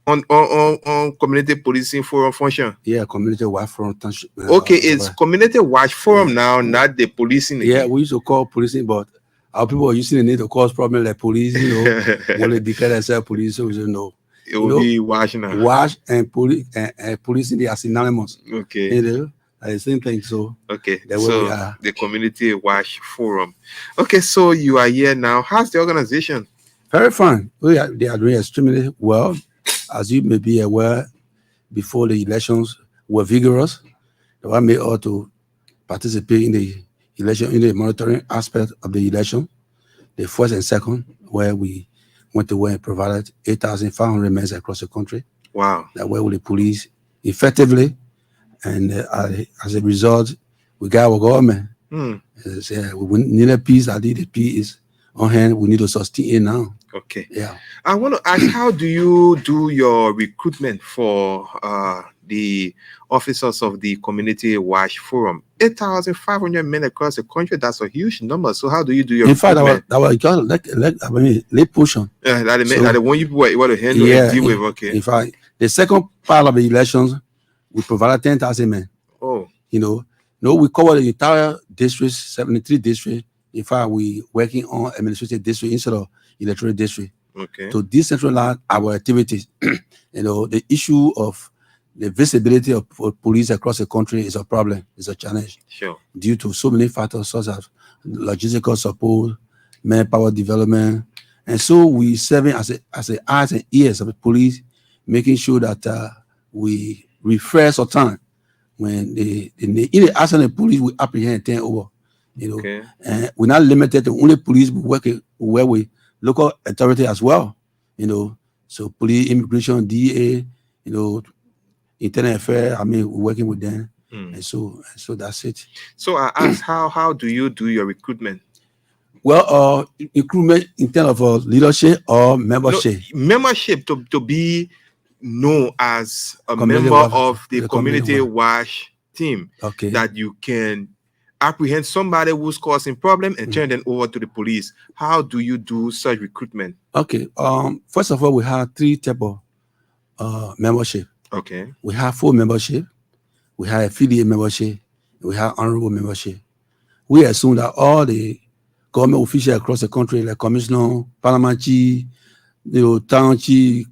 on community policing forum function. Yeah, community watch forum. Okay, it's community watch forum now, not the policing Yeah, again. we used to call policing, but our people are using the name to cause problem like police, when they declare themselves police, so we say no. It will be watch now. Watch and police and policing, they are synonymous. Okay. The same thing. So Okay, that's where we so are. the community watch forum. Okay, so you are here now. How's the organization? Very fine. They are doing extremely well. As you may be aware, before the elections were vigorous. They were made all to participate in the election, in the monitoring aspect of the election. The first and second, where we went to where and provided 8,500 men across the country. Wow. That were with the police effectively. And as a result, we got our government. We need a peace. I think the peace is on hand. We need to sustain it now. Okay. Yeah. I want to ask, how do you do your recruitment for the officers of the Community Watch Forum? 8,500 men across the country. That's a huge number. So how do you do your recruitment? That was just late portion. Yeah, that the one you want to handle and deal with. Okay. In fact, the second part of the elections, we provided 10,000 men. Oh. We cover the entire district, 73 districts. In fact, we working on administrative district instead of electoral district. Okay. To decentralize our activities. The issue of the visibility of police across the country is a problem, is a challenge. Sure. Due to so many factors such as logistical support, manpower development. And so we serving as the eyes and ears of the police, making sure that we refresh our time. When in the action of police, we apprehend and turn over. Okay. And we're not limited to only police, we work where we local authority as well. So police, immigration, DA, internal affairs. I mean, we're working with them. And so that's it. So I asked, how do you do your recruitment? Well, recruitment in terms of leadership or membership. No, membership to be known as a member of the community watch team. Okay. That you can apprehend somebody who's causing problem and turn them over to the police. How do you do such recruitment? Okay. First of all, we have 3 types of membership. Okay. We have full membership, we have affiliate membership, we have honorable membership. We assume that all the government officials across the country, like commissioner, parliament chief, town chief,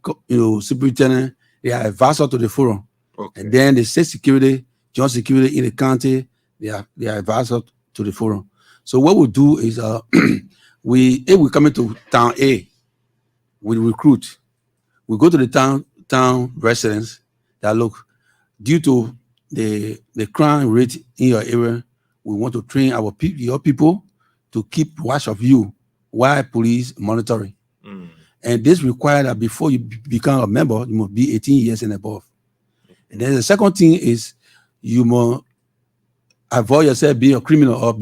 superintendent, they are advisor to the forum. Okay. And then the state security, joint security in the county, they are advisor to the forum. So what we do is if we come into town A, we recruit. We go to the town residents that look, due to the crime rate in your area, we want to train your people to keep watch of you while police monitoring. And this requires that before you become a member, you must be 18 years and above. And then the second thing is you must avoid yourself being a criminal or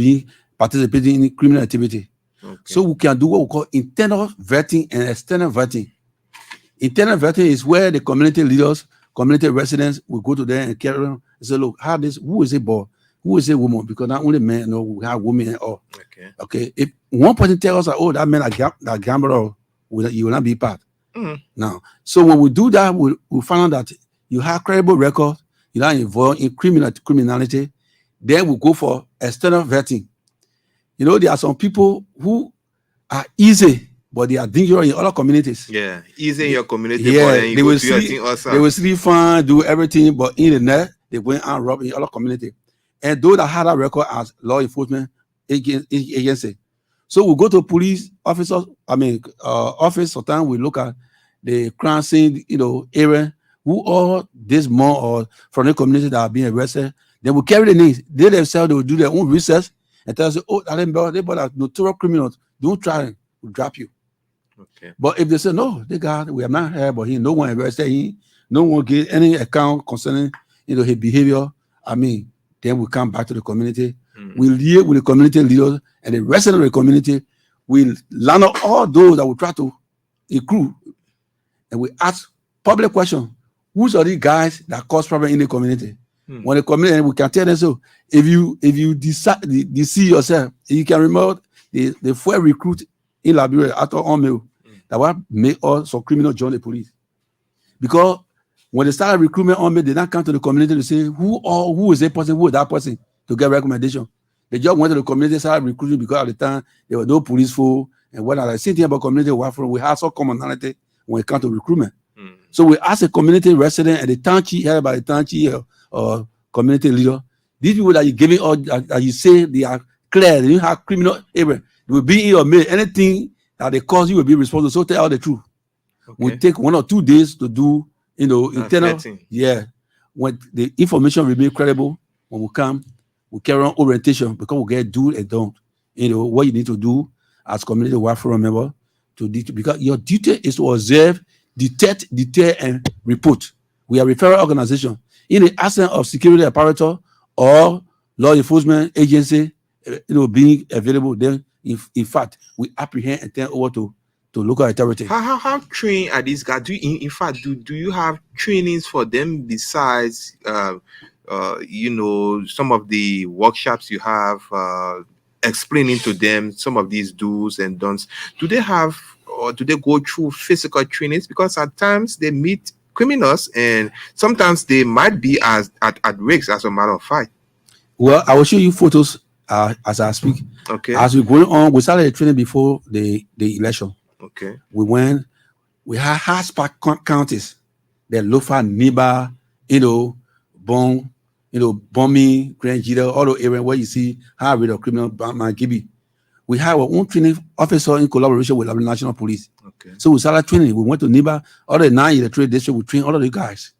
participating in criminal activity. Okay. So we can do what we call internal vetting and external vetting. Internal vetting is where the community leaders, community residents will go to them and carry on and say, look, who is a boy? Who is a woman? Because not only men, we have women and all. Okay. If one person tells us, oh, that man that gambler, you will not be part. Now, so when we do that, we find out that you have credible record, you're not involved in criminality, then we go for external vetting. There are some people who are easy, but they are dangerous in other communities. Yeah, easy in your community. Yeah, they will sleep fine, do everything, but in the net, they went and rob in other community. And those that had that record as law enforcement agency. So we go to police officers, office, sometimes we look at the crime scene, area, who all this more or from the community that are being arrested. They will carry the names. They themselves, they will do their own research and tell us, oh, they are notorious criminals. Don't try them. We'll drop you. Okay. But if they say, no, we have not heard about him, no one arrested him, no one get any account concerning his behavior, then we come back to the community. We live with the community leaders and the rest of the community. We line up all those that will try to recruit. And we ask public questions. Who's are these guys that cause problem in the community? When the community, we can tell them, so if you deceive yourself, you can remember the first recruit in Liberia after Omeo that one made all some criminal join the police. Because when they started recruitment on me, they not come to the community to say who is that person, who is that person to get recommendation. They just went to the community, started recruiting because at the time there was no police force and whatnot. The same thing about community warfare, we have some commonality when it comes to recruitment. So we ask a community resident and the town chief, headed by the town chief or community leader, these people that you giving all that you say they are clear, they don't have criminal error, they will be in your mail. Anything that they cause, you will be responsible. So tell all the truth. Okay. We take 1 or 2 days to do, internal. vetting. Yeah. When the information remain credible, when we come, we carry on orientation because we get do and don't. What you need to do as community warfare member because your duty is to observe, detect, deter, and report. We are a referral organization. In the absence of security apparatus or law enforcement agency, being available, then in fact we apprehend and turn over to local authority. How trained are these guys? Do you have trainings for them besides some of the workshops you have explaining to them some of these do's and don'ts? Do they have or do they go through physical trainings? Because at times they meet criminals and sometimes they might be at risk, as a matter of fact. Well, I will show you photos as I speak. Okay. As we're going on, we started the training before the election. Okay. We had hotspot counties, the Lofa, Niba, Bombing, Grand Jita, all the areas where you see high rate of criminal Gibi. We have our own training officer in collaboration with the national police. Okay. So we started training. We went to Niba, all the 9 electorate district, we trained all of the guys.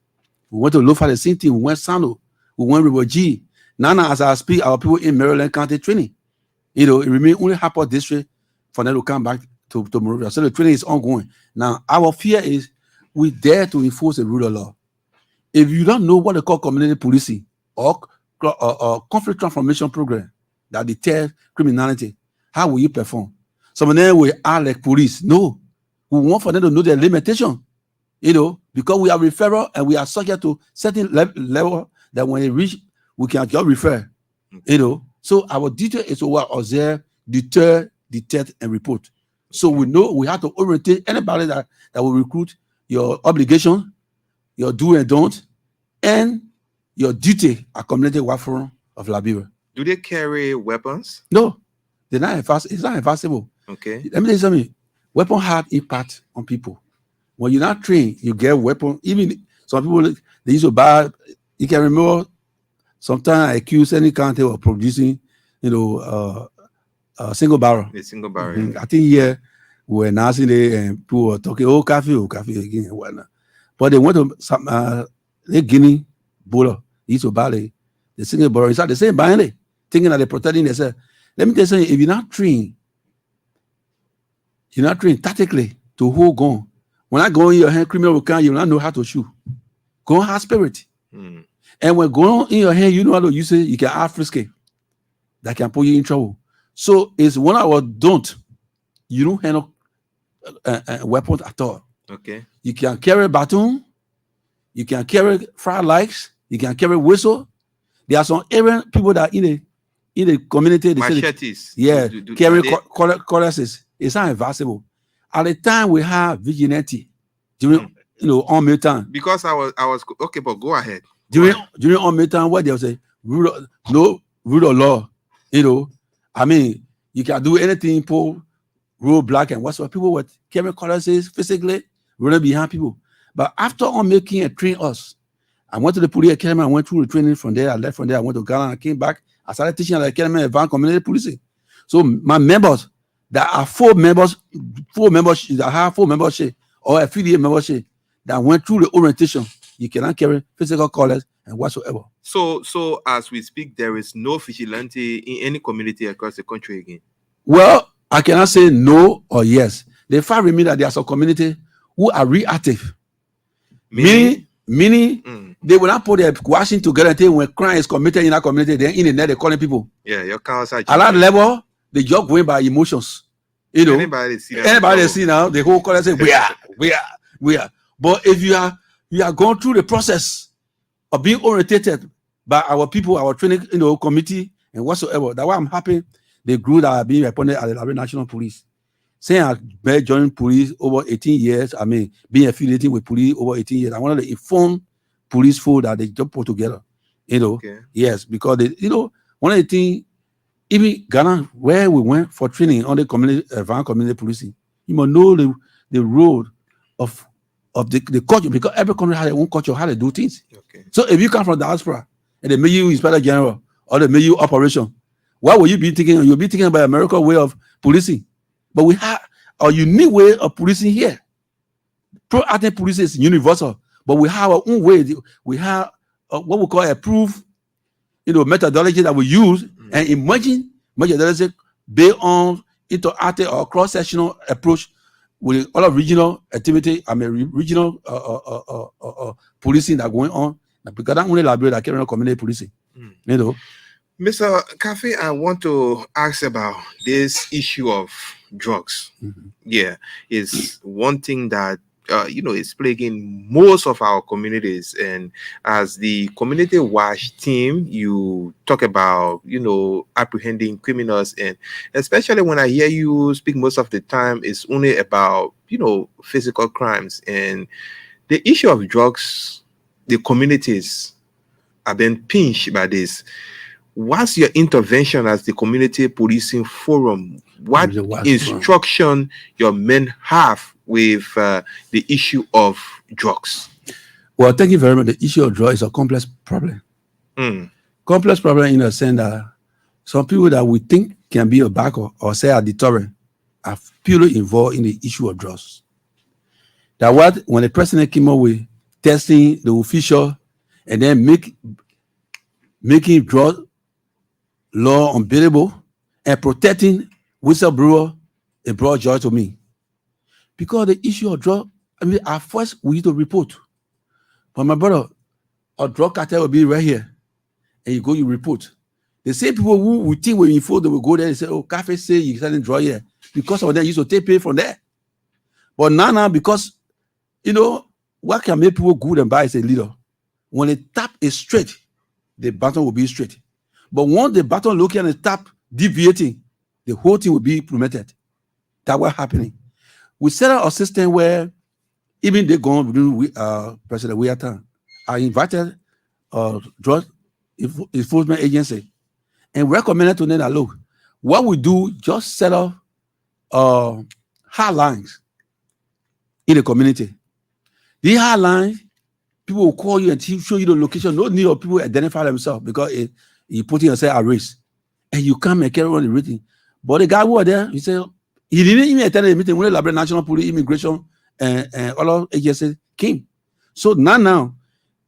We went to Lofa, the same thing. We went Sando, we went River G. Now, as I speak, our people in Maryland County training. It remain only Harper district for them to come back to Monrovia. So the training is ongoing. Now, our fear is we dare to enforce the rule of law. If you don't know what they call community policing or conflict transformation program that deters criminality, how will you perform? Some of them will act like police. No, we want for them to know their limitation. Because we are referral and we are subject to certain level that when they reach, we can just refer. So our duty is to observe, deter, detect, and report. So we know we have to orientate anybody that will recruit your obligation, your do and don't, and your duty at community warfare of Liberia. Do they carry weapons? No, they're not it's not enforceable. Okay. Let me tell you something. Weapon have impact on people. When you're not trained, you get a weapon. Even some people, they used to buy, you can remember sometimes I accuse any county of producing, a single barrel. A single barrel. I think here we were announcing it and people were talking, coffee again and whatnot. But they went to some the Guinea bowler. He used to buy the single barrel. It's not the same buying it, thinking that they're protecting themselves. Let me tell you something, if you're not trained tactically to hold gun. When I go in your hand, criminal will come, you will not know how to shoot. Gun has spirit. And when gun in your hand, you know how to use it, you can add frisky. That can put you in trouble. So it's one of our don't. You don't handle weapons at all. Okay. You can carry a baton. You can carry fire lights. You can carry whistle. There are some errant people that in the community. They machetes. Carry cutlasses. It's not advisable. At the time we have vigilante during on time. Because I was okay, but go ahead. During on time, what they will say, rule of law. I mean, you can do anything, pull, rule black and whatsoever. People would carry cutlasses physically, running behind people. But after on making and train us, I went to the police academy. I went through the training from there. I left from there. I went to Ghana. I came back. I started teaching at the academy advanced community policing. So my members, that are four members that have full membership or affiliate membership that went through the orientation, you cannot carry physical colors and whatsoever. So as we speak, there is no vigilante in any community across the country again. Well, I cannot say no or yes. The fact remains that there are some community who are reactive. Meaning they will not put their coercion together until when crime is committed in that community, then in the net they're calling people. Yeah, your counsel. At that level, they just going by emotions. Anybody see now, the whole color say we are. But if you are going through the process of being orientated by our people, our training, committee and whatsoever, that's why I'm happy the group that are being appointed at the Liberia National Police. Saying I've been joining police over 18 years. I mean, being affiliated with police over 18 years. I wanted to inform police folk that they just put together. Okay. Yes, because one of the things, even Ghana, where we went for training on the community, advanced community policing, you must know the road of the culture, because every country has their own culture, how they do things. Okay. So if you come from diaspora and they make you inspector general or they make you operation, what will you be thinking? You'll be thinking about American way of policing. But we have a unique way of policing here. Pro-active policing is universal, but we have our own way. We have what we call a proof, methodology that we use, and emerging methodology based on interactive or cross-sectional approach with a lot of regional activity. I mean, regional policing that going on. Because that only library that carry on community policing. Mr. Cafe, I want to ask about this issue of drugs. Yeah, it's one thing that is plaguing most of our communities. And as the community watch team, you talk about apprehending criminals, and especially when I hear you speak most of the time, it's only about physical crimes. And the issue of drugs, the communities have been pinched by this. What's your intervention as the community policing forum? What instruction your men have with the issue of drugs? Well, thank you very much. The issue of drugs is a complex problem. Complex problem in the sense that some people that we think can be a backer or say a deterrent are purely involved in the issue of drugs. That when the president came up with testing the official and then making drug law unbearable and protecting whistleblower, it brought joy to me. Because the issue of drug, at first we need to report. But my brother, a drug cartel will be right here. And you report. The same people who we think when you info, they will go there and say, oh, Cafe say you're selling drug here. Because of that, you used to take pay from there. But now, because, what can make people good and bad is a leader. When the tap is straight, the button will be straight. But once the button looking at the tap deviating, the whole thing will be implemented. That's what's happening. We set up a system where even they go on with President Weata. I invited drug enforcement agency and recommended to them that look, what we do, just set up hotlines in the community. These hotlines, people will call you and show you the location. No need of people identify themselves because you put yourself at risk. And you come and carry on the meeting. But the guy who was there, he said, he didn't even attend the meeting when the Liberia National Police, Immigration, and all agencies came. So now,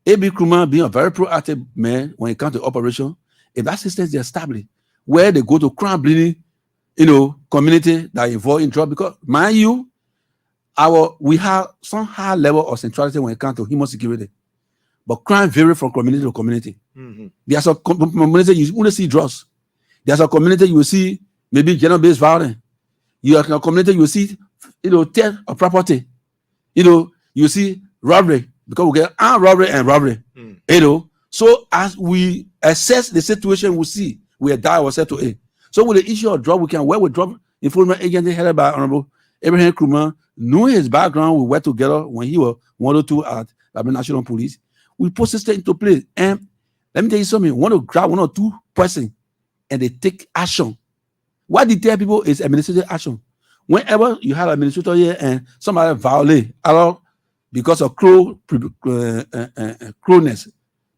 A.B. Krumah being a very proactive man when it comes to operation, if that system is established, where they go to crime bleeding, community that are involved in drug, because mind you, we have some high level of centrality when it comes to human security. But crime varies from community to community. There's a community you only see drugs. There's a community you will see maybe gender-based violence. You have a community you will see, theft of property. You see robbery, because we get armed robbery and robbery. So as we assess the situation, we see we adapt ourselves to it. So with the issue of drug, we can work with drug enforcement agency headed by Honorable Abraham Krumah. Knowing his background, we worked together when he was 102 at the National Police. We put system into place. And let me tell you something, want to grab one or two persons and they take action. What they tell people is administrative action. Whenever you have an administrator here and somebody violate because of cruelness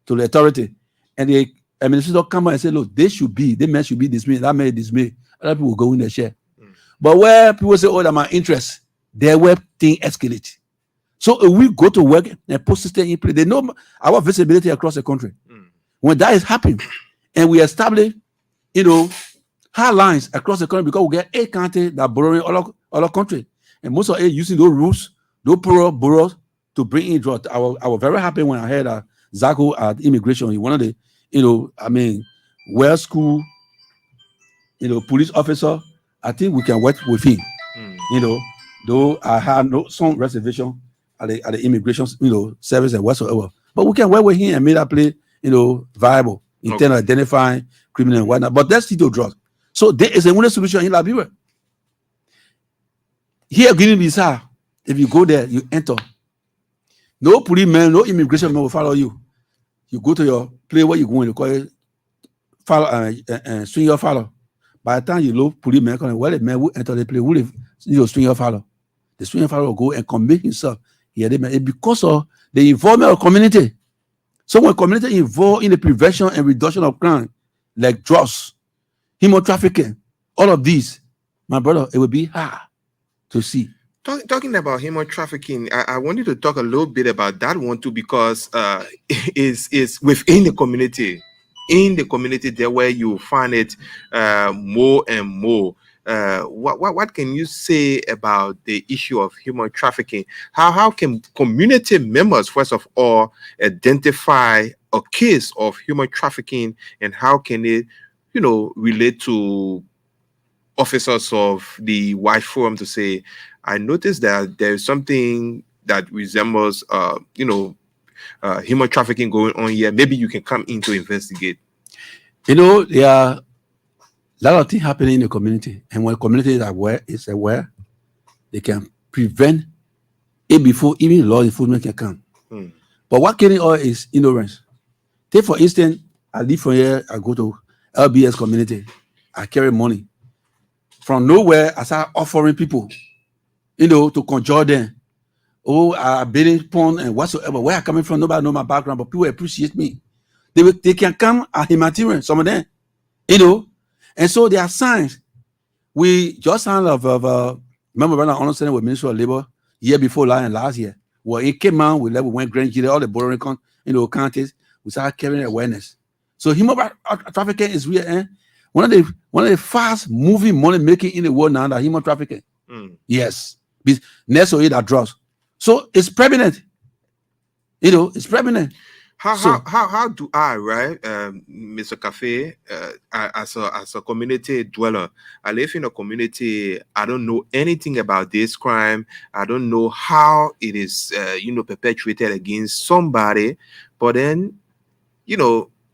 to the authority, and the administrator come out and say, look, this man should be dismissed, that man is dismissed, other people will go in their share. But where people say, oh, that's my interest, their web thing escalate. So if we go to work and put system in place, they know our visibility across the country. When that is happening, and we establish, hard lines across the country, because we get 8 counties that borrowing all country, and most of it using those rules, those boroughs to bring in drugs. I was very happy when I heard that Zago at immigration, he one of the, well school, police officer. I think we can work with him. Though I had some reservation at the immigration, service and whatsoever. But we can work with him and make that play, viable in terms of identifying criminal and whatnot. But that's still drugs. So there is a only solution in Liberia. Here, Guinea-Bissau, if you go there, you enter. No policeman, no immigration man will follow you. You go to your place where you going to call it follow swing your follow. By the time you look, policeman come, well, the man who enter the place, who you swing your follow. The swing your follow will go and commit himself here. It's because of the involvement of community. So when community involved in the prevention and reduction of crime, like drugs, human trafficking, all of these, my brother, it will be hard to see. Talking about human trafficking, I wanted to talk a little bit about that one too, because is within the community. In the community, there where you find it more and more. What can you say about the issue of human trafficking? How can community members first of all identify a case of human trafficking, and how can it, relate to officers of the Watch Forum to say, I noticed that there is something that resembles, human trafficking going on here. Maybe you can come in to investigate. There are a lot of things happening in the community, and when the community is aware, they can prevent it before even law enforcement can come. But what killing all is ignorance. Take for instance, I live from here, I go to LBS community, I carry money. From nowhere, I start offering people, to conjure them. Oh, I'm building porn and whatsoever. Where I'm coming from, nobody know my background, but people appreciate me. They can come as humanitarian, some of them, And so there are signs. We just signed remember when I understand with Ministry of Labor year before last year. Well, it came out, we went Grand Jury, all the bordering counties, we started carrying awareness. So human trafficking is real. One of the fast moving money making in the world now, that human trafficking. Yes. Next to it are drugs. So it's prevalent. It's prevalent. How do I, right, Mr. Cafe, as a community dweller, I live in a community, I don't know anything about this crime. I don't know how it is, perpetuated against somebody. But then,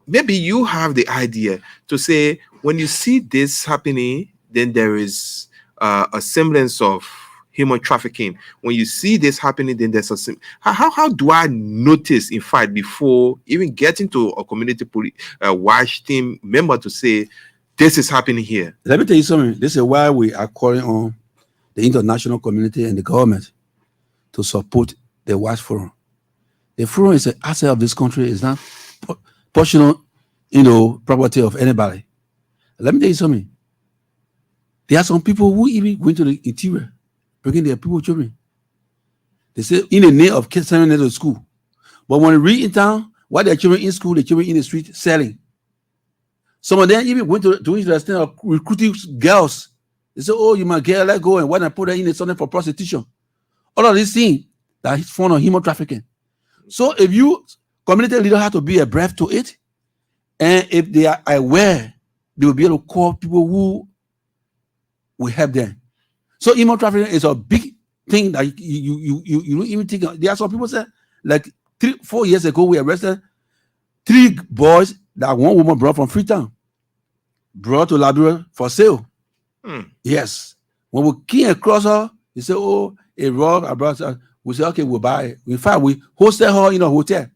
maybe you have the idea to say, when you see this happening, then there is a semblance of human trafficking. When you see this happening, then there's how do I notice, in fact, before even getting to a community watch team member to say, this is happening here? Let me tell you something. This is why we are calling on the international community and the government to support the Watch Forum. The forum is an asset of this country. It's not portional, property of anybody. Let me tell you something. There are some people who even go into the interior, bringing their people children. They say in the name of sending them to school. But when they read in town, while their children in school, the children in the street selling. Some of them even went to the extent of recruiting girls. They say, oh, you my girl, let go, and when I put her in something for prostitution. All of these things that is form of human trafficking. So if you community leader have to be a breath to it, and if they are aware, they will be able to call people who will help them. So human trafficking is a big thing that you don't even think of. There are some people say, like 3-4 years ago, we arrested 3 boys that one woman brought from Freetown, brought to Liberia for sale. Yes. When we came across her, they said, oh, a rob, I brought her. We said, okay, we'll buy it. In fact, we hosted her in a hotel.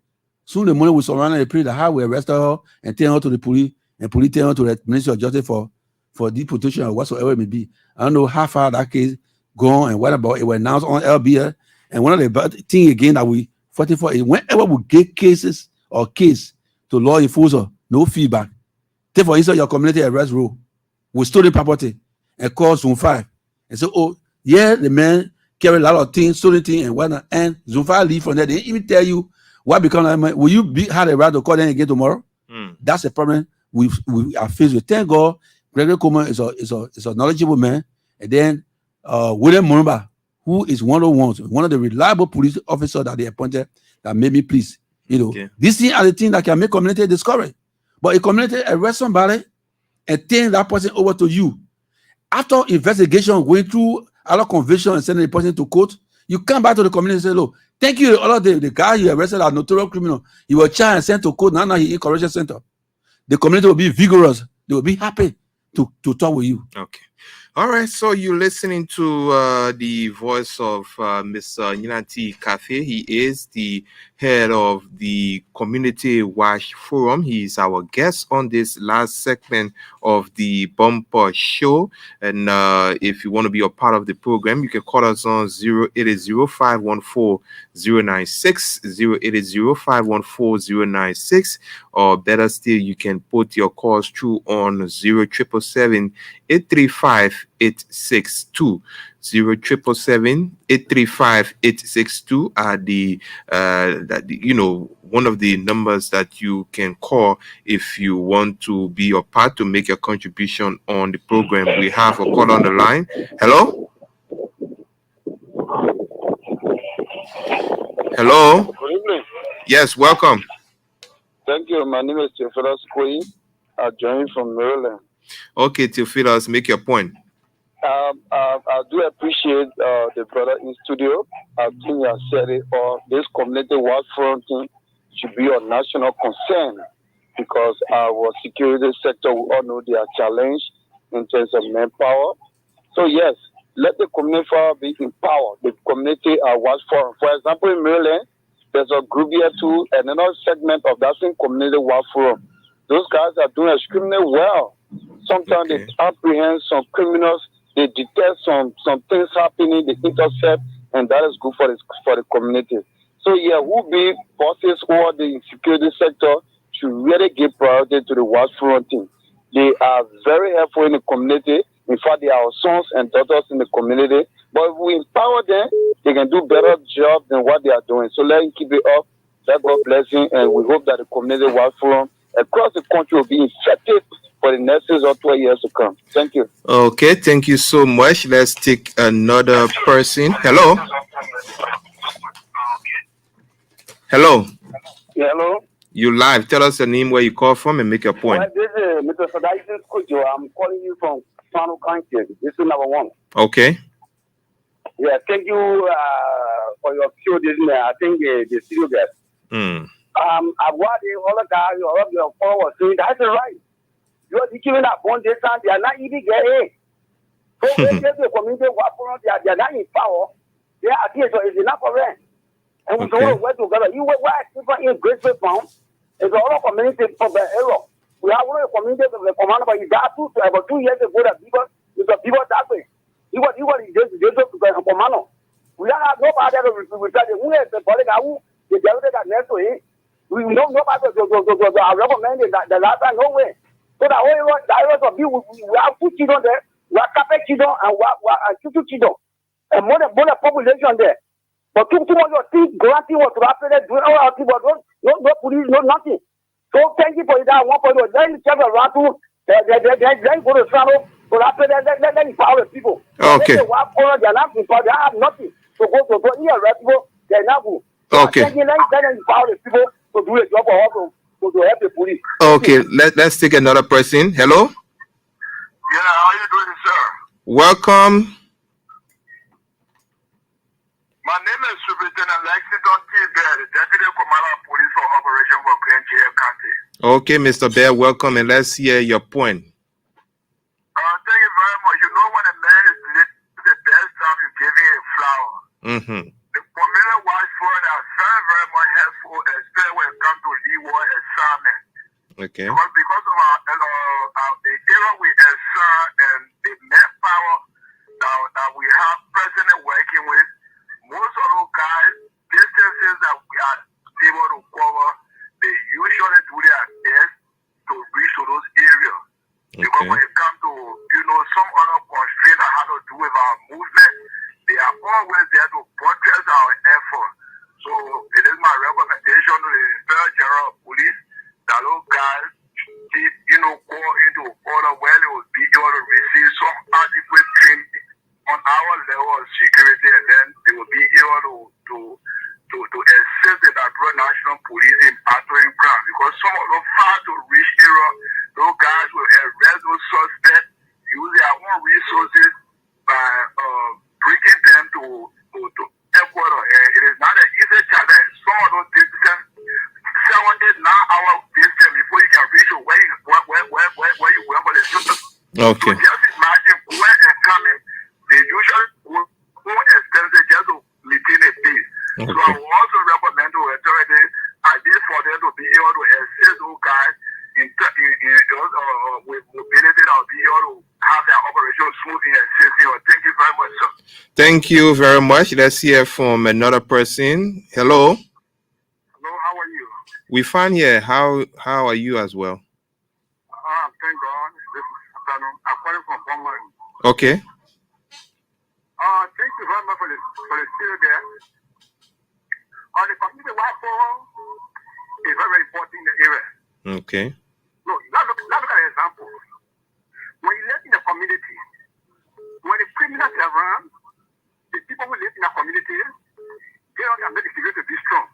Soon the morning we surrounded the place, how we arrested her and take her to the police, and police take her to the Ministry of Justice for deportation or whatsoever it may be. I don't know how far that case gone and what about it was announced on LBL. And one of the things again that we fighting for is whenever we get cases or case to law enforcement, no feedback. Take for instance your community arrest rule with stolen property and call Zone 5 and say, oh, yeah, the man carry a lot of things, stolen things and whatnot, and Zone 5 leave from there. They didn't even tell you what become of that. Will you have the right to call them again tomorrow? That's a problem we are faced with. Thank God, Gregory Coleman is a knowledgeable man, and then William Monumba, who is one of the reliable police officers that they appointed, that made me please. These things are the things that can make community discouraged. But a community arrest somebody and turn that person over to you. After investigation, going through a lot of conviction and sending the person to court, you come back to the community and say, look, thank you, all of the guy you arrested as notorious criminal, he was charged and sent to court, now he's in correction center. The community will be vigorous. They will be happy to talk with you. Okay. All right, so you're listening to the voice of Mr. Nyanti Cafe. He is the head of the Community Watch Forum. He is our guest on this last segment of the Bumper Show. And if you want to be a part of the program, you can call us on 080-514-096, or better still, you can put your calls through on 0335835-862. 077-835-862 are one of the numbers that you can call if you want to be a part to make a contribution on the program. We have a call on the line. Hello. Hello. Good evening. Yes, welcome. Thank you. My name is Theophilus Kwe. I joined from Maryland. Okay, Theophilus, make your point. I do appreciate the brother in studio. I think you have said it all. This community watch front thing should be a national concern because our security sector, we all know they are challenged in terms of manpower. So yes, let the community be empowered. The community watch forum. For example, in Maryland, there's a group here too, and another segment of that same community watch forum. Those guys are doing extremely well. Sometimes they apprehend some criminals, they detect some things happening, they intercept, and that is good for the community. So yeah, who be bosses or the security sector should really give priority to the watch front team. They are very helpful in the community. In fact, they are our sons and daughters in the community. But if we empower them, they can do better job than what they are doing. So let them keep it up. Let God bless him, and we hope that the community watch forum across the country will be effective for the next 6 or 12 years to come. Thank you. Okay, thank you so much. Let's take another person. Hello. Hello. Yeah, hello. You live. Tell us your name, where you call from, and make your point. Well, this is Mr. Sadaisen Kujo. I'm calling you from Toronto County. This is number one. Okay. Yeah, thank you for your show this evening. I think the studio guest. I've watched the other guy, your followers saying that's right. You are giving up one day, they are not even getting. So when the community they are not in power. They are here, so it's enough for them. And we don't work together. You work in great found. It's all community from the error. We have one of the community of the commander, but you got about 2 years ago that people that way. You got just to command. We don't have nobody that we try to win the political the devil that next to him. We know nobody to recommend the last time, no way. So the whole direct of you, we have 2 children there, we have couple children, and we have 2 children. And more population there. But too much of things, granting what to happen, doing all our people, no police, no nothing. So thank you for that one point. Then check around to then go to Sano, so after that, then empower the people. Okay. They have nothing. So go here, people, they're not good. Okay. Then empower the people to do a job also, to help the police. Okay, let's take another person. Hello? Yeah, how you doing, sir? Welcome. My name is Superintendent Lexington T. Bear, the Deputy Commander of Police for Operation for Grand Jarp County. Okay, Mr. Bear, welcome, and let's hear your point. Thank you very much. You know when a man is lit, the best time you give him a flower. The community watch for it are very, very much helpful, especially when it comes to leeward assignment. Okay. Because of the era we assign and the manpower that we have presently working with, most of those guys, distances that we are able to cover, they usually do their best to reach to those areas. Because when it comes to, some other constraints on how to do with our movement, they are always there to buttress our effort. So it is my recommendation to the Inspector General of Police that those guys keep, go into order where they will be able to receive some adequate training on our level of security, and then they will be able to assist the national police in battling crime. Because some of those hard to reach areas, those guys will arrest those suspects, use their own resources by bringing them to headquarters. It is not an easy challenge. Some of those distance, 7, 8, 9 hour distance before you can reach where you went for the system. Okay. So just imagine going and like this for them to be able to assist those guys in those with mobility that will be able to have their operation smooth and safety. Thank you very much, sir. Thank you very much. Let's hear from another person. Hello. Hello, how are you? We find here. How are you as well? Thank God. This afternoon, I'm calling from Bongman. Okay. Thank you very much for the still there. On the community Wi-Fi is very important in the area. Okay. Look, let's look at an example. When you live in a community, when the criminals are around, the people who live in a community, they don't make the security to be strong.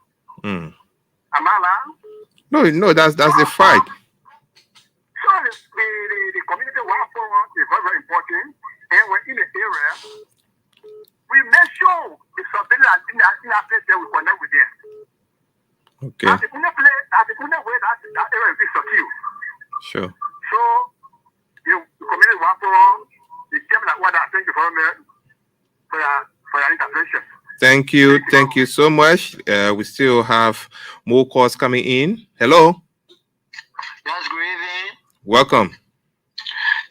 Am I lying? No, that's the fight. So the community Wi-Fi is very, very important. And when in the area, we make sure the surveillance in that place there we connect with them. Okay. As the only way that area will be secure. Sure. So the community Wi-Fi, the came like what I thank you very much for your intervention. Thank you so much. We still have more calls coming in. Hello. Yes, good evening. Welcome.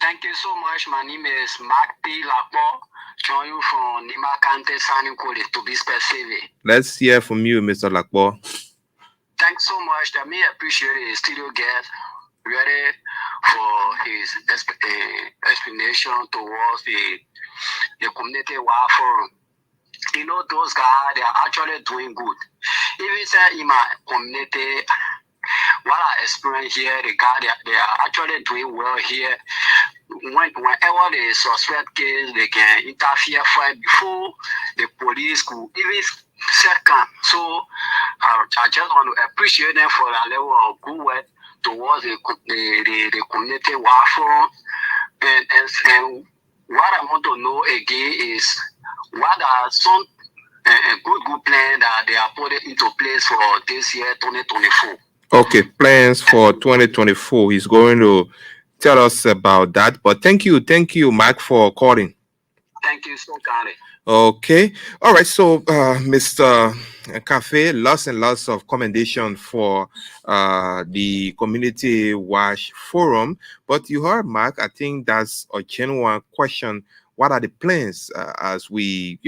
Thank you so much. My name is Mark P. Lapo. Join you from Nima Kante Sani Kole to be specific. Let's hear from you, Mr. Lakbo. Thanks so much. That me appreciate the studio guest ready for his explanation towards the community wide forum. You know, those guys, they are actually doing good. Even say in my community, what I experience here, the guys, they are actually doing well here. Whenever they suspect case, they can interfere for it before the police could even second. So I just want to appreciate them for that level of good work towards the community wide. And what I want to know again is what are some good plans that they are putting into place for this year, 2024. Okay, plans for 2024. He's going to tell us about that. But thank you, Mike, for calling. Thank you so kindly. Okay. All right. So, Mr. Cafe, lots and lots of commendation for the Community Watch Forum. But you heard, Mark, I think that's a genuine question. What are the plans as we,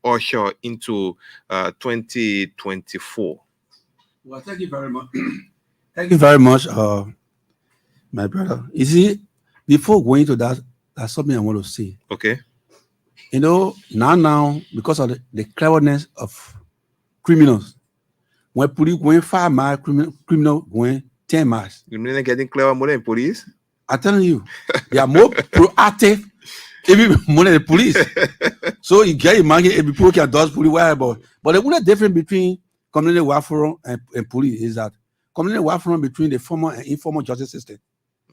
usher into 2024? Well, thank you very much. Thank you very much, my brother. You see, before going to that, that's something I want to say. Okay. Now, because of the cleverness of criminals, when police going 5 miles, criminal going 10 miles. You mean getting clever more than police? I'm telling you, they are more proactive even more than the police. So you get imagine if people can dodge police, whatever. But the only difference between community warfare and police is that community warfare between the formal and informal justice system.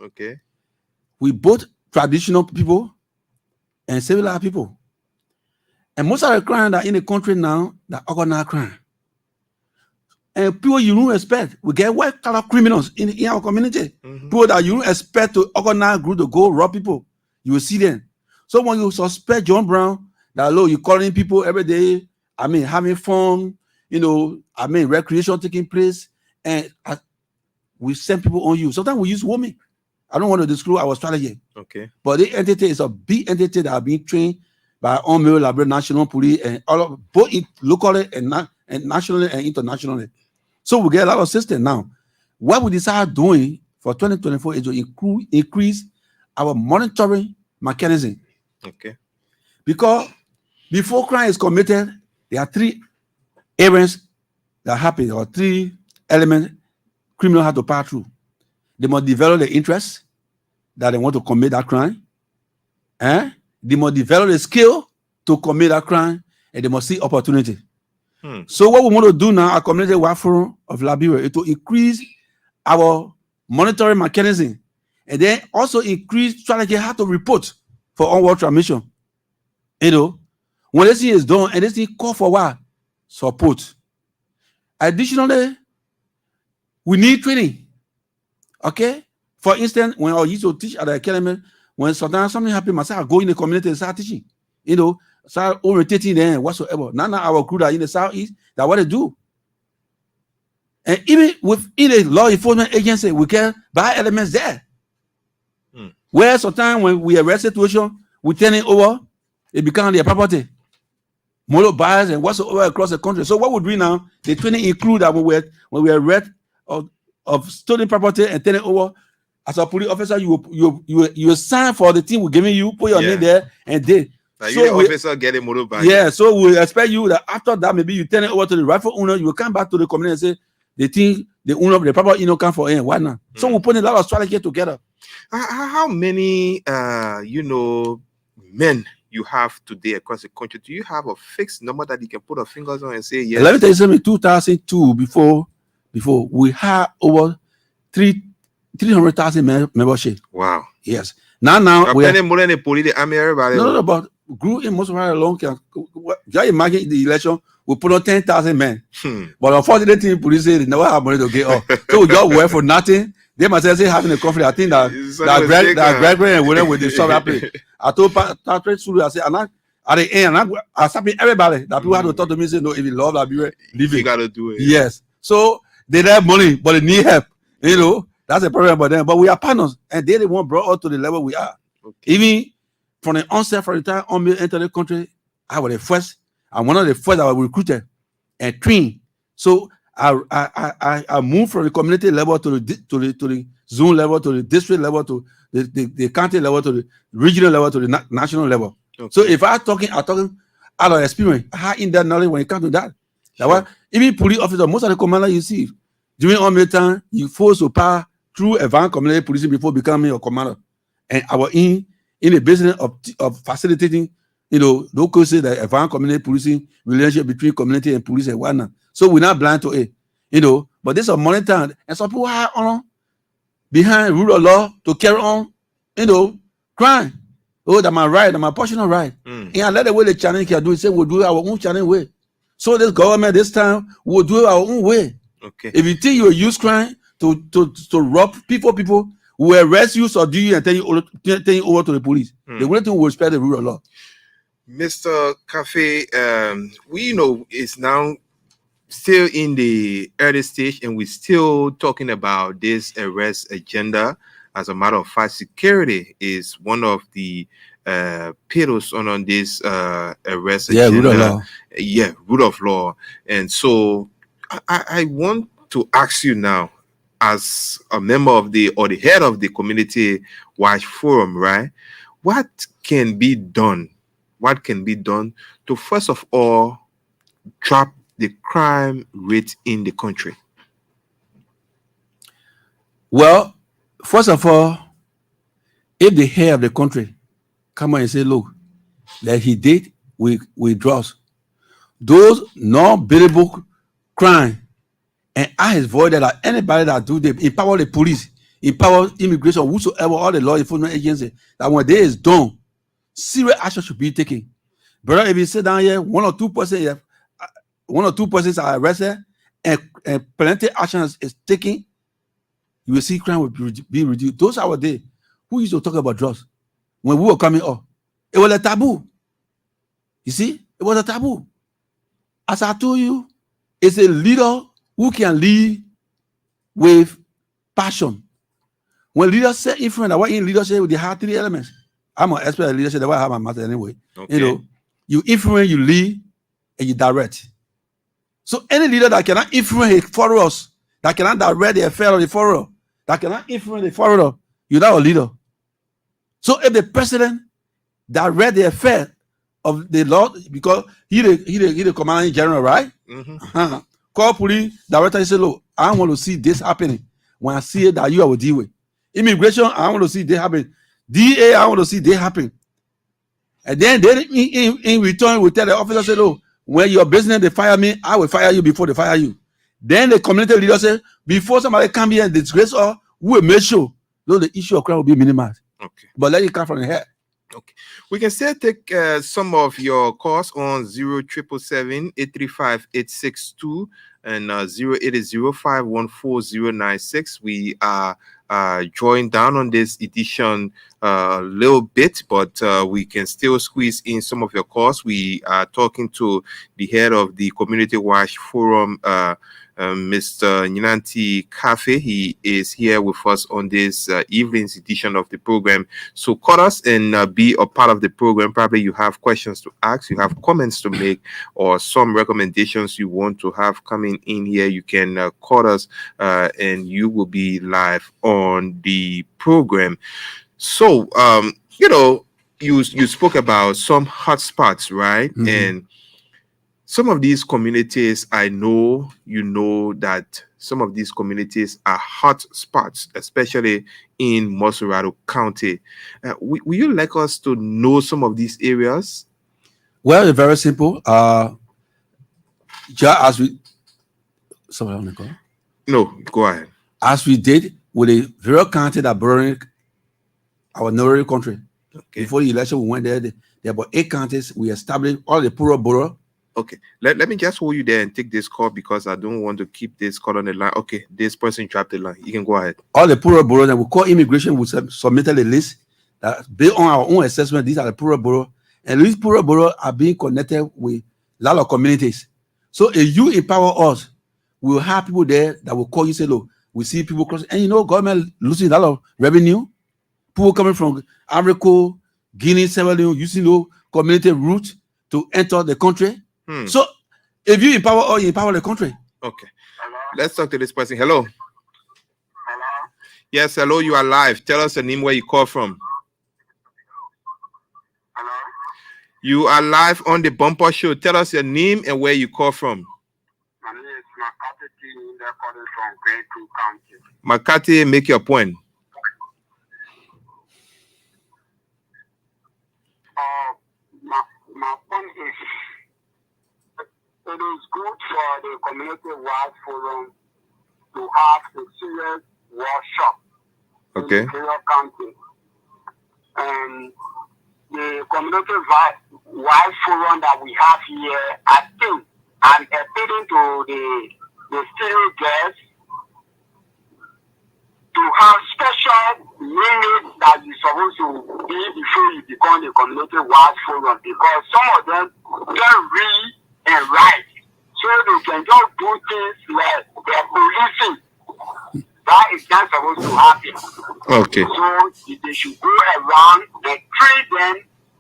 Okay. We both traditional people and civilized people. And most of the crime that in the country now, that organized crime. And people you don't expect, we get white collar criminals in our community. Mm-hmm. People that you don't expect to organize group to go rob people, you will see them. So when you suspect John Brown, that you calling people every day, having fun, recreation taking place, and we send people on you. Sometimes we use women. I don't want to disclose our strategy. Okay. But the entity is a big entity that are being trained by Army, National Police, and all of both locally and nationally and internationally. So we get a lot of systems now. What we decide doing for 2024 is to increase our monitoring mechanism. Okay. Because before crime is committed, there are 3 events that happen, or 3 elements criminals have to pass through. They must develop the interest that they want to commit that crime. They must develop the skill to commit that crime, and they must see opportunity. So what we want to do now, our community warfare of Liberia, is to increase our monitoring mechanism, and then also increase strategy how to report for onward transmission. When this thing is done and this thing call for what? Support. Additionally, we need training. Okay? For instance, when I used to teach at the academy, when sometimes something happens, I go in the community and start teaching. Start orientating them whatsoever. Now our crew that in the southeast, that's what they do. And even within a law enforcement agency, we get bad elements there. Where sometimes when we arrest situation, we turn it over, it becomes their property. Motor buyers and whatsoever across the country. So what we do now, the training include that when we arrest of stolen property and turn it over, as a police officer, you sign for the team we're giving you, put your name there, and they. Like so you the officer get a motor back. Yeah, so we expect you that after that, maybe you turn it over to the rightful owner, you will come back to the community and say, the thing, the owner of the property, come for him. Why not? So we put a lot of strategy together. How many, men you have today across the country? Do you have a fixed number that you can put our fingers on and say yes? Let me tell you something. 2002, before we had over 300,000 membership. Wow. Yes. Now we are more than the police, the army, everybody. No, but grew in most of our long. Just imagine the election. We put on 10,000 men. But unfortunately, the police say they never have money to get off. So we just work for nothing. They must say having a conflict. I think that Gregory and William with the shop play. I told Patrick Sulu, I said, at the end, I stopped everybody that people had to talk to me and say, no, if you love Liberia, leave it. You gotta do it. Yes. So they have money, but they need help. That's a problem about them. But we are partners, and they want brought us to the level we are. Okay. Even from the onset, from the time Army entered the country, I was the first. I'm one of the first that was recruited and trained. So I moved from the community level to the zone level, to the district level, to the county level, to the regional level, to the national level. Okay. So if I'm talking out of experience, I have in that knowledge when it comes to that. Sure. That's why even police officers, most of the commanders you see, during Army time, you force to pass through advanced community policing before becoming a commander. And I was in the business of facilitating, those cases that advanced community policing relationship between community and police and whatnot. So we're not blind to it, But this is a money time, and some people are on behind rule of law to carry on, crime. Oh, that's my right, that's my personal right. And I let the way the challenge can do it. Say we'll do it our own challenge way. So this government this time will do it our own way. Okay. If you think you will use crime to rob people will arrest you, subdue you, and turn you over to the police. The only thing will respect the rule of law. Mr. Cafe, we it's now still in the early stage, and we're still talking about this arrest agenda. As a matter of fact, security is one of the pillars on this arrest agenda. Rule of law. Yeah, rule of law. And so I want to ask you now, as a member of the head of the Community Watch Forum, right? What can be done? What can be done to, first of all, drop the crime rate in the country? Well, first of all, if the head of the country come on and say, look, that he did withdraws those non-billable crime, and I has voided that anybody that do them, empower the police, empower immigration, whosoever, all the law enforcement agencies, that when they is done, serious action should be taken. Brother, if you sit down here, one or two persons are arrested and plenty action is taken, you will see crime will be reduced. Those are our days. Who used to talk about drugs when we were coming up? It was a taboo. You see, it was a taboo. As I told you, it's a leader who can lead with passion. When leaders say influence, what in leadership they have three elements. I'm an expert in leadership, that's why I have my master anyway. Okay. You influence, you lead, and you direct. So any leader that cannot influence his followers, that cannot direct the affair of the follower, that cannot influence the follower, you're not a leader. So if the president direct the affair of the Lord, because he the commander in general, right? Mm-hmm. Call police director and say, look, I want to see this happening. When I see it, that you will deal with. Immigration, I want to see this happen. DA, I want to see this happen. And then they in return will tell the officer, say, look, when your business they fire me, I will fire you before they fire you. Then the community leader say, before somebody come here and disgrace us, we will make sure the issue of crime will be minimized. Okay. But let it come from the head. Okay. We can still take some of your calls on 0777-835-862 and 080-514-096. We are drawing down on this edition a little bit, but we can still squeeze in some of your calls. We are talking to the head of the Community Watch Forum, Mr. Ninanti Cafe. He is here with us on this evening's edition of the program. So call us and be a part of the program. Probably you have questions to ask, you have comments to make, or some recommendations you want to have coming in here. You can call us and you will be live on the program. So, you spoke about some hotspots, right? Mhm. And some of these communities, I know that some of these communities are hot spots, especially in Mosurado County. Will you like us to know some of these areas? Well, it's very simple. As we, sorry, on the call. No, go ahead. As we did with the various county that bordering our neighboring country. Okay. Before the election, we went there. There are about 8 counties. We established all the poorer borough. Okay, let me just hold you there and take this call because I don't want to keep this call on the line. Okay, this person dropped the line. You can go ahead. All the poorer boroughs that we call immigration, we submitted a list that based on our own assessment, these are the poorer boroughs. And these poorer boroughs are being connected with a lot of communities. So if you empower us, we will have people there that will call you, say, look, we see people crossing. And government losing a lot of revenue. People coming from Africa, Guinea, Sierra Leone, using community route to enter the country. So if you empower us, you empower the country. Okay. Hello? Let's talk to this person. Hello. Hello? Yes, hello, you are live. Tell us the name where you call from. Hello? You are live on the Bumper Show. Tell us your name and where you call from. My name is Makati, they're calling from Great Creek County. Makati, make your point. My point is, it is good for the community-wide forum to have a serious workshop Okay. in the county. And the community-wide forum that we have here, I think, I'm appealing to the studio guests to have special limits that you're supposed to be before you become a community-wide forum, because some of them don't read and write, so they can just do things like they're policing. That is not supposed to happen. Okay. So they should go around and train them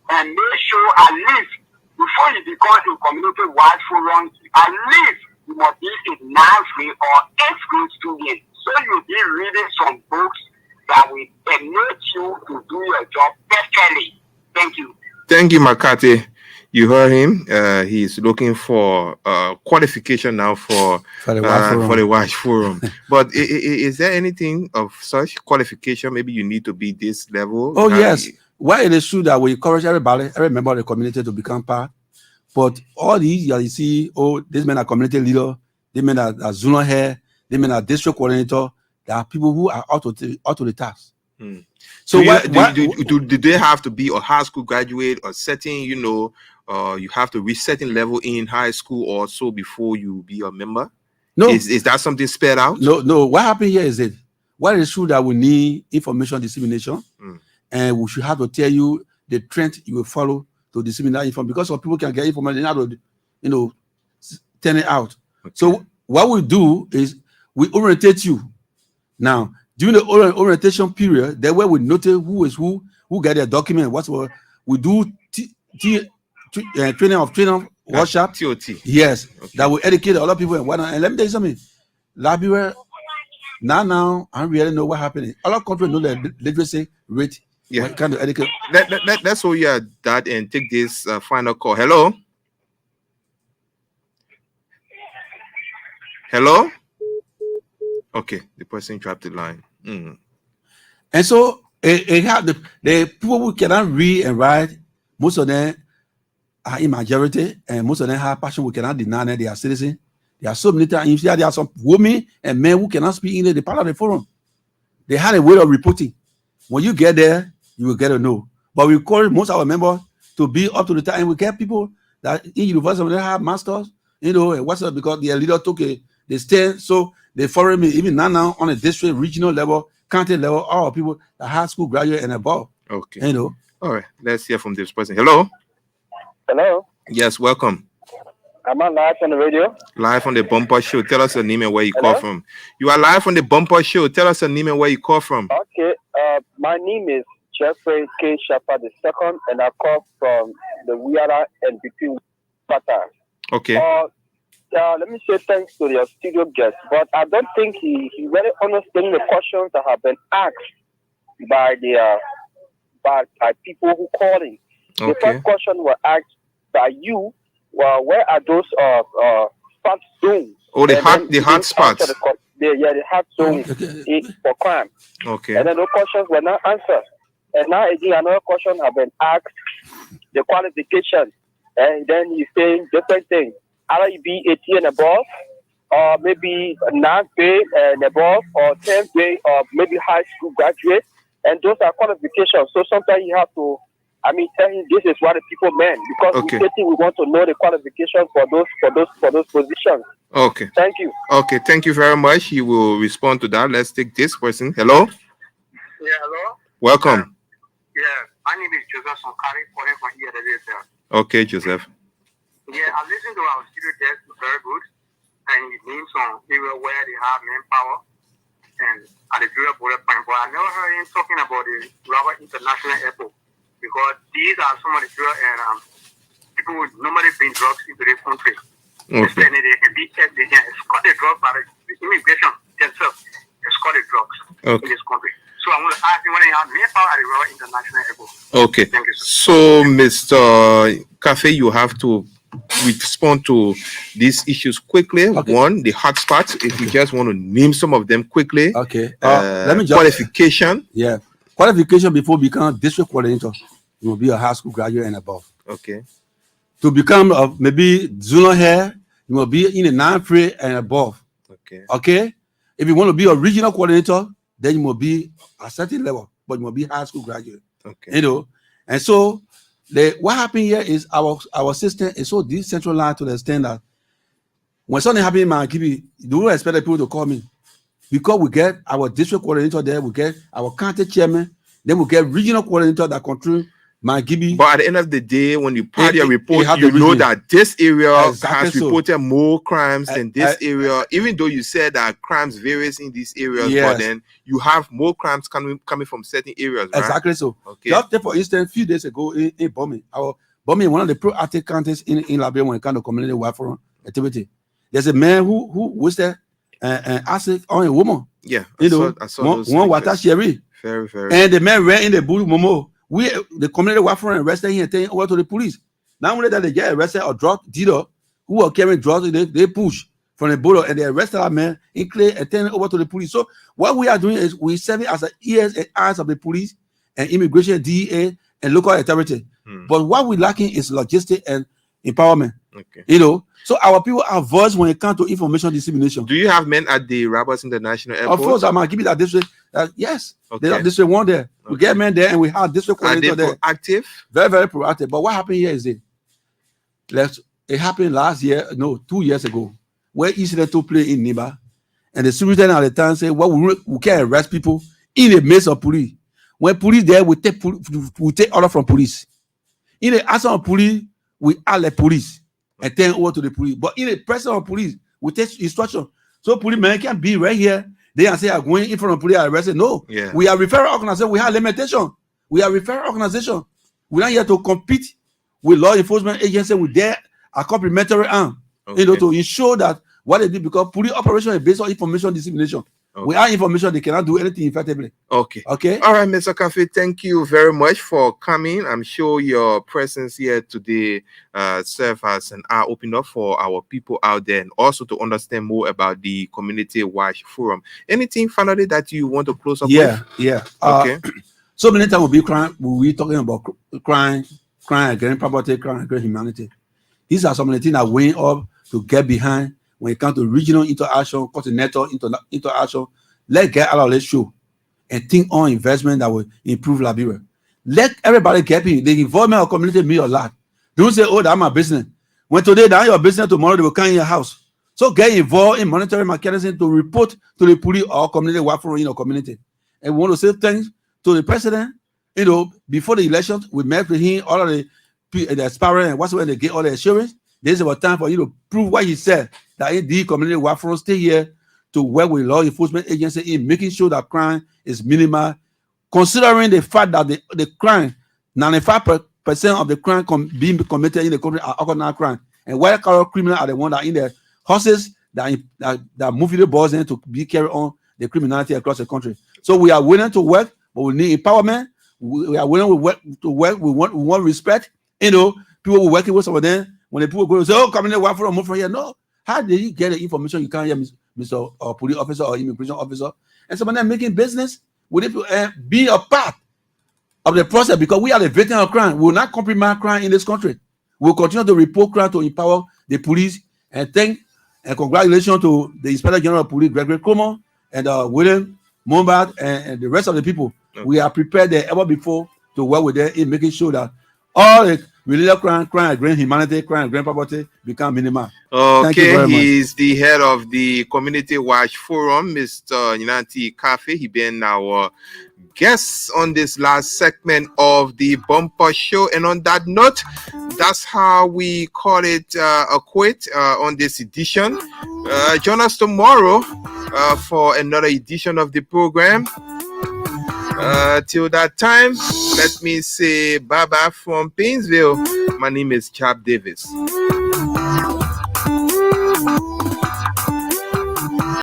and make sure at least before you become a community-wide forum, at least you must be a 9th grade or 8th grade student. So you'll be reading some books that will enable you to do your job perfectly. Thank you. Thank you, Makati. You heard him. He's looking for qualification now for the WASH forum. But is there anything of such qualification? Maybe you need to be this level. Oh, yes. Well, it is true that we encourage everybody, every member of the community to become part. But all these, you see, this men are community leader, this men are zonal head, this men are district coordinator. There are people who are out of the task. So do they have to be a high school graduate or certain, you have to reach certain level in high school or so before you be a member? No. Is that something spelled out? No. What happened here is that what is true that we need information dissemination, and we should have to tell you the trend you will follow to disseminate that information, because some people can get information and not to, turn it out. Okay. So what we do is we orientate you. Now, during the orientation period, that where we notice who is who get their document, whatsoever. We do training workshop. TOT. Yes, okay. That will educate a lot of people and whatnot. And let me tell you something. Liberia, now, I really know what happened. A lot of countries know the literacy rate. Yeah, kind of educate. Let's hold you at that and take this final call. Hello. Hello. Okay, the person dropped the line. And so it have the people who cannot read and write. Most of them are in majority, and most of them have passion. We cannot deny that they are citizens. There are so many times there are some women and men who cannot speak English. They're part of the forum. They had a way of reporting. When you get there, you will get to know. But we encourage most of our members to be up to the time. And we get people that in university they have masters, and what's up, because their leader took they stand. So they follow me even now on a district, regional level, county level, all people that high school graduate and above. Okay. All right. Let's hear from this person. Hello. Hello. Yes, welcome. Am I live on the radio? Live on the Bumper Show. Tell us your name and where you call Hello? from. You are live on the Bumper Show. Tell us your name and where you call from. Okay. My name is Jeffrey K. Shepard II, and I call from the Wiara and between Pata. Okay. Let me say thanks to your studio guest, but I don't think he really understands the questions that have been asked by by people who calling. The Okay. first question was asked by you. Well, where are those fat zones? Oh, the And hot then the you hot didn't spots. answer the hot zones Okay. for crime. Okay. And then those questions were not answered. And now again, another question have been asked, the qualification. And then he's saying different things. Either you be 18 and above, or maybe 9th grade and above, or 10th grade, or maybe high school graduate. And those are qualifications. So sometimes you have to, tell him this is what the people meant. Because Okay. we want to know the qualifications for those positions. Okay. Thank you. Okay. Thank you very much. He will respond to that. Let's take this person. Hello. Yeah, hello? Welcome. Yeah, my name is Joseph Sonkari, calling from EWSL. Okay, Joseph. Yeah, I listened to our studio guest, very good. And he named some area where they have manpower and at the Jura bullet point. But I never heard him talking about the Robert International Airport. Because these are some of the Jura and people who normally bring drugs into the country. Okay. And they can escort the drugs by the immigration themselves, escort the drugs in this country. So I want to ask you when you have manpower at the Robert International Airport. Okay. Thank you, sir. So, Mr. Cafe, you have to respond to these issues quickly. Okay. One, the hotspots. If you just want to name some of them quickly. Okay. Let me just Qualification. Yeah. Qualification before become district coordinator, you will be a high school graduate and above. Okay. To become maybe zonal head, you will be in a 9th grade and above. Okay. Okay. If you want to be a regional coordinator, then you will be a certain level, but you will be high school graduate. Okay. You know, and so what happened here is our system is so decentralized to the extent that when something happens in Mankibi, you don't expect people to call me. Because we get our district coordinator there, we get our county chairman, then we get regional coordinator that control Mankibi. But at the end of the day, when you part your report, have you the know region. that this area Exactly has so. reported more crimes than this I- area. Even though you said that crimes varies in these areas, Yes. but then you have more crimes coming from certain areas, right? Exactly so. Okay. Just take for instance, a few days ago in Bombay, one of the proactive counties in Liberia when it comes to community welfare activity. There's a man who was there and acid on a woman. Yeah, You know, I saw those one water pictures. sherry. Very, very. And the man ran in the bull momo. The community welfare arrested him and taken over to the police. Not only that they get arrested or drug dealer who are carrying drugs, they push from the border and they arrested that man in clay and taken over to the police. So what we are doing is we serving as the ears and eyes of the police and immigration, DEA, and local authority. But what we're lacking is logistics and empowerment. Okay. You know, so our people are voice when it comes to information dissemination. Do you have men at the Roberts International Airport? Of course, I'm gonna give you that district. Yes, Okay. they have district one there. We Okay. get men there, and we have district Are they coordinator there. proactive? Very, very proactive. But what happened here is it happened last year, no, 2 years ago, where incident took place in Niba, and the superintendent at the time said, "Well, we can arrest people in the midst of police. When police there, we take order from police. In the absence of police, we alert police and turn over to the police. But in the presence of police, we take instruction. So police men can be right here. They can say, I'm going in front of police, arrested. No, Yeah. we are referral organization. We have limitation. We are referral organization. We're not here to compete with law enforcement agency. We're there a complementary arm, Okay. to ensure that what they do, because police operation is based on information dissemination. Okay. Without information, they cannot do anything effectively. Okay. Okay. All right, Mr. Cafe, thank you very much for coming. I'm sure your presence here today serve as an eye opener for our people out there and also to understand more about the Community Watch Forum. Anything finally that you want to close up with? Yeah. Okay. So many times we'll be talking about crime against property, crime against humanity. These are some of the things that weighing up to get behind when it comes to regional interaction, continental interaction. Let's get out of this show and think on investment that will improve Liberia. Let everybody get in. The involvement of community mean a lot. Don't say, oh, that's my business. When today that's your business, tomorrow they will come in your house. So get involved in monitoring mechanism to report to the police or community welfare in your community. And we want to say thanks to the president. Before the election, we met with him, all of the aspirants and whatsoever, they get all the assurance. This is our time for you to prove what he said, that indeed community watch forum stay here to work with law enforcement agencies in making sure that crime is minimal, considering the fact that the crime, 95% of the crime being committed in the country are organized crime. And white collar criminals are the ones that are in the horses that move the balls in to be carried on the criminality across the country. So we are willing to work, but we need empowerment. We are willing to work. We want respect. You know, people were working with some of them. When the people go say, "Oh, come in, why from move from here?" No, how did you get the information? You can't hear Mr. Police officer or immigration officer, and some of them making business with it, be a part of the process, because we are the victim of crime. We will not compromise crime in this country. We will continue to report crime to empower the police. And thank and congratulations to the Inspector General of Police, Gregory Como, and William Mombad, and the rest of the people. Okay. We are prepared than ever before to work with them in making sure that all the related crime against humanity, crime against property become minimal. Okay, he's the head of the Community Watch Forum, Mr. Nyanti Cafe. He been our guest on this last segment of the bumper show. And on that note, that's how we call it a quit on this edition. Join us tomorrow for another edition of the program. Till that time, let me say bye-bye from Painesville. My name is Jarp Davies.